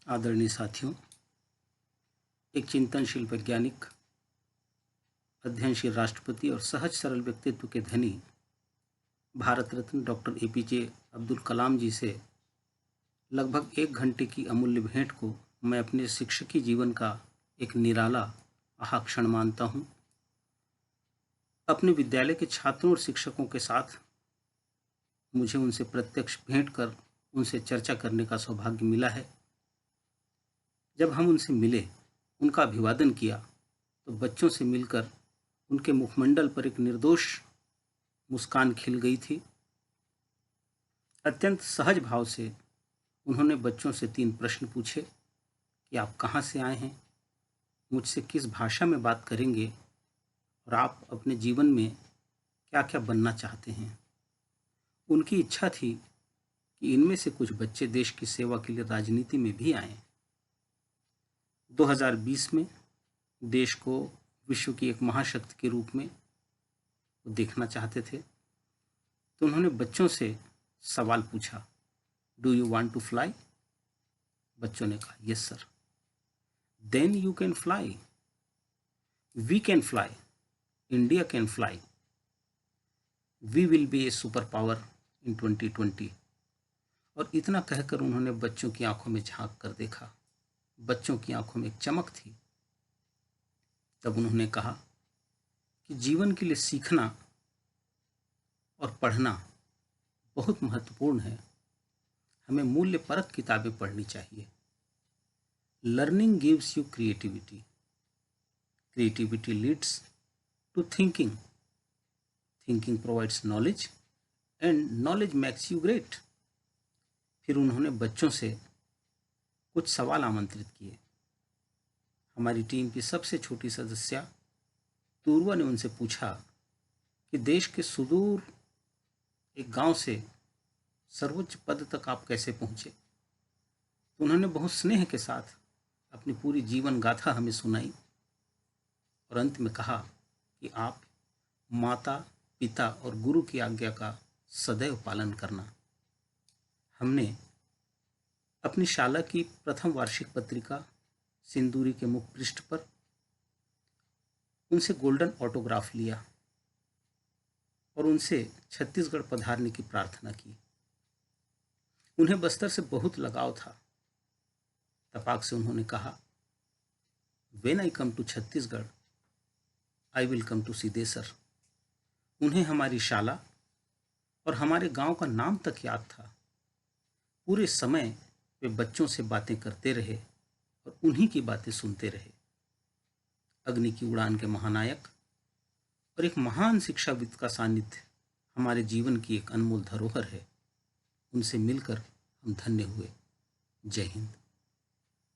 आदरणीय साथियों, एक चिंतनशील वैज्ञानिक, अध्ययनशील राष्ट्रपति और सहज सरल व्यक्तित्व के धनी भारत रत्न डॉक्टर एपीजे अब्दुल कलाम जी से लगभग 1 घंटे की अमूल्य भेंट को मैं अपने शिक्षकी जीवन का एक निराला क्षण मानता हूँ। अपने विद्यालय के छात्रों और शिक्षकों के साथ मुझे उनसे प्रत्यक्ष भेंट कर उनसे चर्चा करने का सौभाग्य मिला है। जब हम उनसे मिले, उनका अभिवादन किया, तो बच्चों से मिलकर उनके मुखमंडल पर एक निर्दोष मुस्कान खिल गई थी। अत्यंत सहज भाव से उन्होंने बच्चों से 3 प्रश्न पूछे कि आप कहाँ से आए हैं, मुझसे किस भाषा में बात करेंगे और आप अपने जीवन में क्या क्या बनना चाहते हैं। उनकी इच्छा थी कि इनमें से कुछ बच्चे देश की सेवा के लिए राजनीति में भी आएं। 2020 में देश को विश्व की एक महाशक्ति के रूप में वो देखना चाहते थे, तो उन्होंने बच्चों से सवाल पूछा, do you want to fly? बच्चों ने कहा, yes sir. Then you can fly, we can fly, India can fly, we will be a super power in 2020। और इतना कहकर उन्होंने बच्चों की आंखों में झांक कर देखा। बच्चों की आंखों में एक चमक थी। तब उन्होंने कहा कि जीवन के लिए सीखना और पढ़ना बहुत महत्वपूर्ण है। हमें मूल्यपरक किताबें पढ़नी चाहिए। Learning gives you creativity, creativity leads to thinking, thinking provides knowledge and knowledge makes you great. फिर उन्होंने बच्चों से कुछ सवाल आमंत्रित किए। हमारी टीम की सबसे छोटी सदस्या तूर्वा ने उनसे पूछा कि देश के सुदूर एक गांव से सर्वोच्च पद तक आप कैसे पहुंचे। तो उन्होंने बहुत स्नेह के साथ अपनी पूरी जीवन गाथा हमें सुनाई और अंत में कहा कि आप माता, पिता और गुरु की आज्ञा का सदैव पालन करना। हमने अपनी शाला की प्रथम वार्षिक पत्रिका सिंदूरी के मुख पृष्ठ पर उनसे गोल्डन ऑटोग्राफ लिया और उनसे छत्तीसगढ़ पधारने की प्रार्थना की। उन्हें बस्तर से बहुत लगाव था। तपाक से उन्होंने कहा, when I come to Chhattisgarh I will come to Siddheshwar. उन्हें हमारी शाला और हमारे गांव का नाम तक याद था। पूरे समय वे बच्चों से बातें करते रहे और उन्हीं की बातें सुनते रहे। अग्नि की उड़ान के महानायक और एक महान शिक्षाविद का सानिध्य हमारे जीवन की एक अनमोल धरोहर है। उनसे मिलकर हम धन्य हुए। जय हिंद।